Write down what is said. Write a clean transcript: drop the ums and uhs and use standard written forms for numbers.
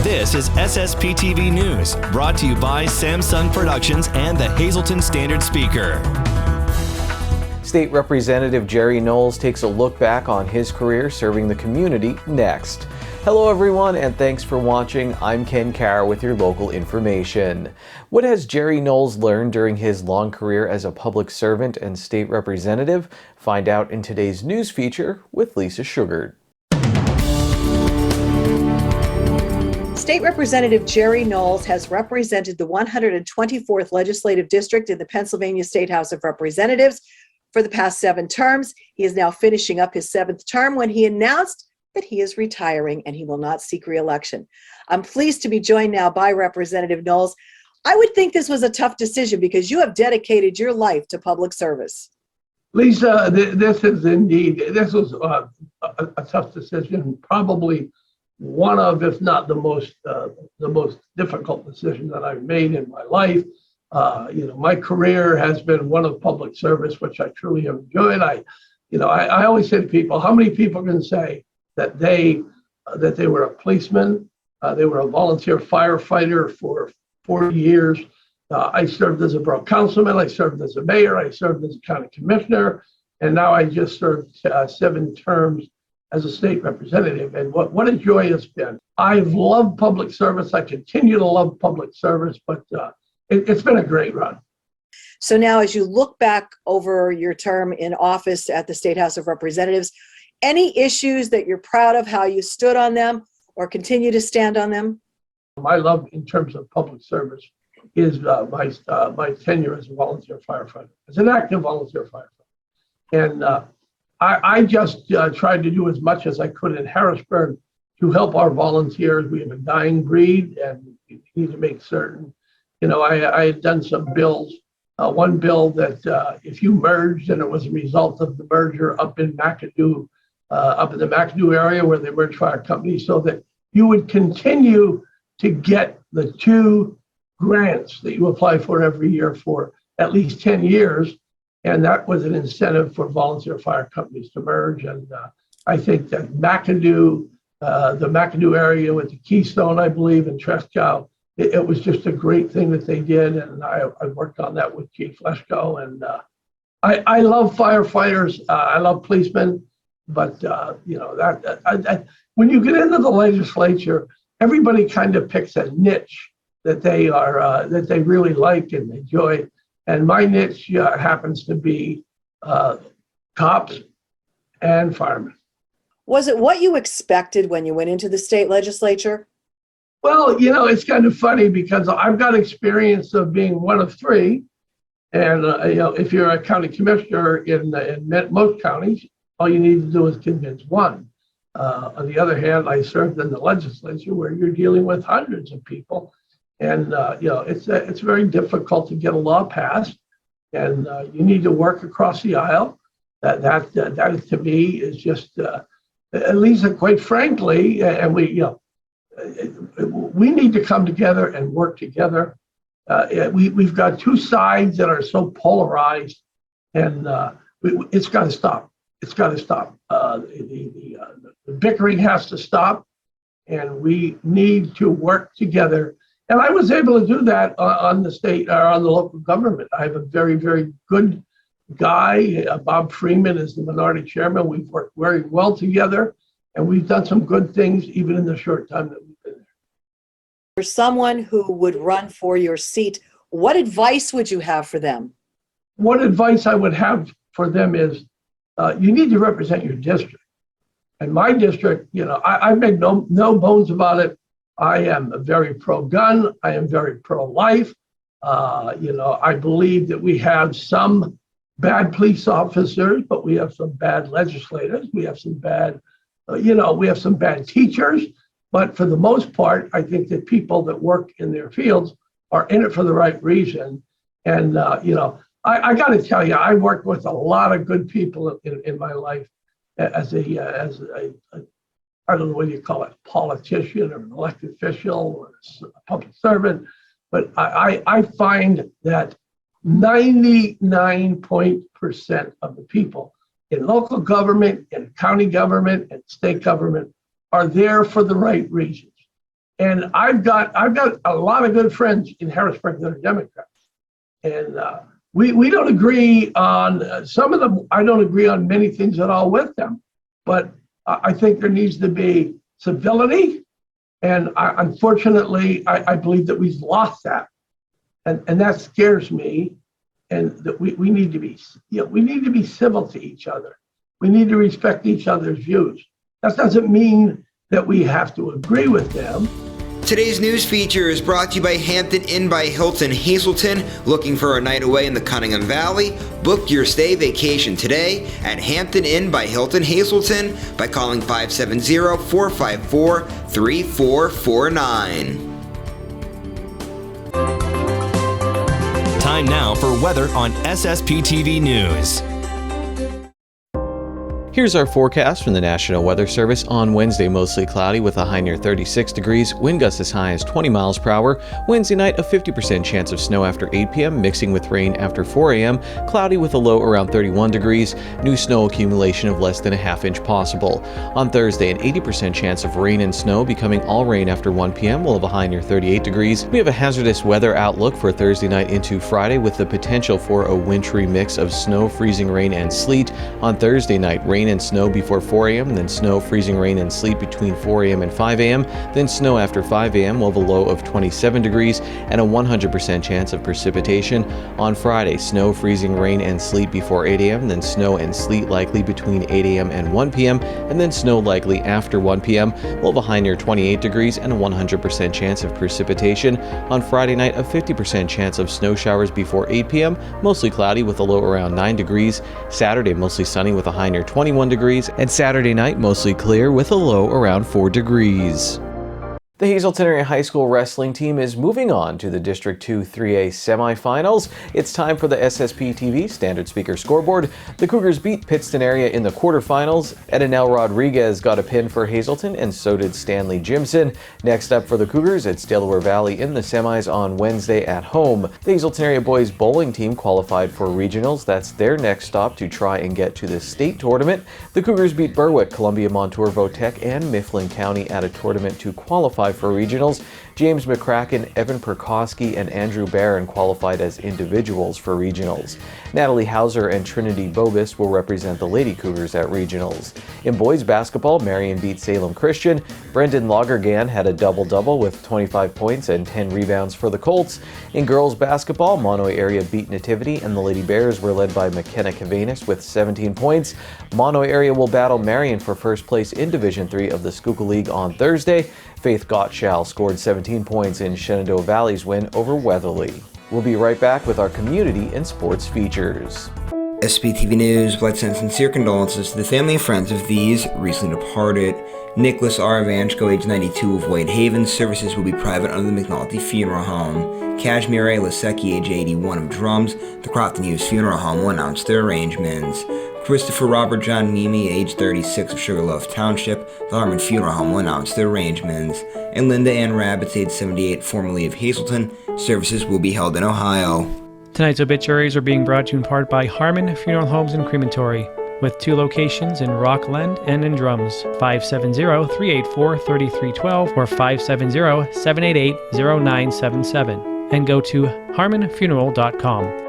This is SSPTV News, brought to you by Samsung Productions and the Hazleton Standard Speaker. State Representative Jerry Knowles takes a look back on his career serving the community next. Hello everyone, and thanks for watching. I'm Ken Carr with your local information. What has Jerry Knowles learned during his long career as a public servant and state representative? Find out in today's news feature with Lisa Sugard. State Representative Jerry Knowles has represented the 124th Legislative District in the Pennsylvania State House of Representatives for the past 7 terms. He is now finishing up his 7th term when he announced that he is retiring and he will not seek re-election. I'm pleased to be joined now by Representative Knowles. I would think this was a tough decision because you have dedicated your life to public service. Lisa, this was a tough decision, probably one of, if not the most difficult decision that I've made in my life. My career has been one of public service, which I truly have enjoyed. I always say to people, how many people can say that they were a policeman, they were a volunteer firefighter for 40 years. I served as a borough councilman, I served as a mayor, I served as a county commissioner, and now I just served 7 terms as a state representative. And what a joy it's been. I've loved public service. I continue to love public service, but it's been a great run. So now as you look back over your term in office at the State House of Representatives, any issues that you're proud of, how you stood on them or continue to stand on them? My love in terms of public service is my tenure as a volunteer firefighter, as an active volunteer firefighter. And I just tried to do as much as I could in Harrisburg to help our volunteers. We have a dying breed and we need to make certain, I had done some bills. One bill that if you merged and it was a result of the merger up in McAdoo, up in the McAdoo area where they merged fire companies, so that you would continue to get the 2 grants that you apply for every year for at least 10 years. And that was an incentive for volunteer fire companies to merge. And I think that McAdoo, the McAdoo area with the Keystone, I believe, and Tresco, it was just a great thing that they did. And I worked on that with Chief Leschko. And I love firefighters. I love policemen. But when you get into the legislature, everybody kind of picks a niche that they really like and enjoy. And my niche happens to be cops and firemen. Was it what you expected when you went into the state legislature? Well, it's kind of funny because I've got experience of being one of 3. And, if you're a county commissioner in most counties, all you need to do is convince 1. On the other hand, I served in the legislature where you're dealing with hundreds of people. And, it's very difficult to get a law passed. And you need to work across the aisle. That to me is just, at least quite frankly, and we need to come together and work together. We've got 2 sides that are so polarized, and it's got to stop. It's got to stop. The bickering has to stop, and we need to work together. And I was able to do that on the state or on the local government. I have a very, very good guy. Bob Freeman is the minority chairman. We've worked very well together, and we've done some good things even in the short time that we've been there. For someone who would run for your seat, what advice would you have for them? What advice I would have for them is you need to represent your district. And my district, I make no bones about it. I am very pro-gun. I am very pro-life. I believe that we have some bad police officers, but we have some bad legislators. We have some bad, we have some bad teachers. But for the most part, I think that people that work in their fields are in it for the right reason. And, I got to tell you, I worked with a lot of good people in my life as a I don't know what you call it, politician or an elected official or a public servant, but I find that 99% of the people in local government, in county government, and state government are there for the right reasons. And I've got a lot of good friends in Harrisburg that are Democrats. And we don't agree on some of them. I don't agree on many things at all with them. But I think there needs to be civility. And unfortunately, I believe that we've lost that. And that scares me. And that we need to be, we need to be civil to each other. We need to respect each other's views. That doesn't mean that we have to agree with them. Today's news feature is brought to you by Hampton Inn by Hilton Hazleton. Looking for a night away in the Cunningham Valley? Book your stay vacation today at Hampton Inn by Hilton Hazleton by calling 570-454-3449. Time now for weather on SSPTV News. Here's our forecast from the National Weather Service. On Wednesday, mostly cloudy with a high near 36 degrees, wind gusts as high as 20 miles per hour. Wednesday night, a 50% chance of snow after 8 p.m., mixing with rain after 4 a.m., cloudy with a low around 31 degrees, new snow accumulation of less than a half inch possible. On Thursday, an 80% chance of rain and snow, becoming all rain after 1 p.m., we'll have a high near 38 degrees. We have a hazardous weather outlook for Thursday night into Friday with the potential for a wintry mix of snow, freezing rain, and sleet. On Thursday night, rain and snow before 4 a.m., then snow, freezing rain, and sleet between 4 a.m. and 5 a.m., then snow after 5 a.m. We'll have a low of 27 degrees and a 100% chance of precipitation. On Friday, snow, freezing rain, and sleet before 8 a.m., then snow and sleet likely between 8 a.m. and 1 p.m., and then snow likely after 1 p.m. We'll have a high near 28 degrees and a 100% chance of precipitation. On Friday night, a 50% chance of snow showers before 8 p.m., mostly cloudy with a low around 9 degrees. Saturday, mostly sunny with a high near 21 degrees, and Saturday night mostly clear with a low around 4 degrees. The Hazleton Area High School wrestling team is moving on to the District 2 3A semifinals. It's time for the SSPTV Standard Speaker Scoreboard. The Cougars beat Pittston area in the quarterfinals. Edenel Rodriguez got a pin for Hazleton, and so did Stanley Jimson. Next up for the Cougars, it's Delaware Valley in the semis on Wednesday at home. The Hazleton Area boys bowling team qualified for regionals. That's their next stop to try and get to the state tournament. The Cougars beat Berwick, Columbia, Montour, Votech, and Mifflin County at a tournament to qualify for regionals. James McCracken, Evan Perkowski, and Andrew Barron qualified as individuals for regionals. Natalie Hauser and Trinity Bobis will represent the Lady Cougars at regionals. In boys basketball, Marion beat Salem Christian. Brendan Lagergan had a double-double with 25 points and 10 rebounds for the Colts. In girls basketball, Monoy area beat Nativity, and the Lady Bears were led by McKenna Cavanis with 17 points. Monoy area will battle Marion for first place in Division III of the Schuylkill League on Thursday. Faith Gottschall scored 17 points in Shenandoah Valley's win over Weatherly. We'll be right back with our community and sports features. SSPTV News would like to send sincere condolences to the family and friends of these recently departed. Nicholas R. Vanchko, age 92, of Whitehaven. Services will be private under the McNulty Funeral Home. Kashmir A. Lasecki, age 81, of Drums. The Crofton Hughes Funeral Home will announce their arrangements. Christopher Robert John Mimi, age 36, of Sugarloaf Township. The Harmon Funeral Home will announce their arrangements. And Linda Ann Rabbits, age 78, formerly of Hazleton. Services will be held in Ohio. Tonight's obituaries are being brought to you in part by Harmon Funeral Homes and Crematory, with 2 locations in Rockland and in Drums, 570-384-3312 or 570-788-0977, and go to harmonfuneral.com.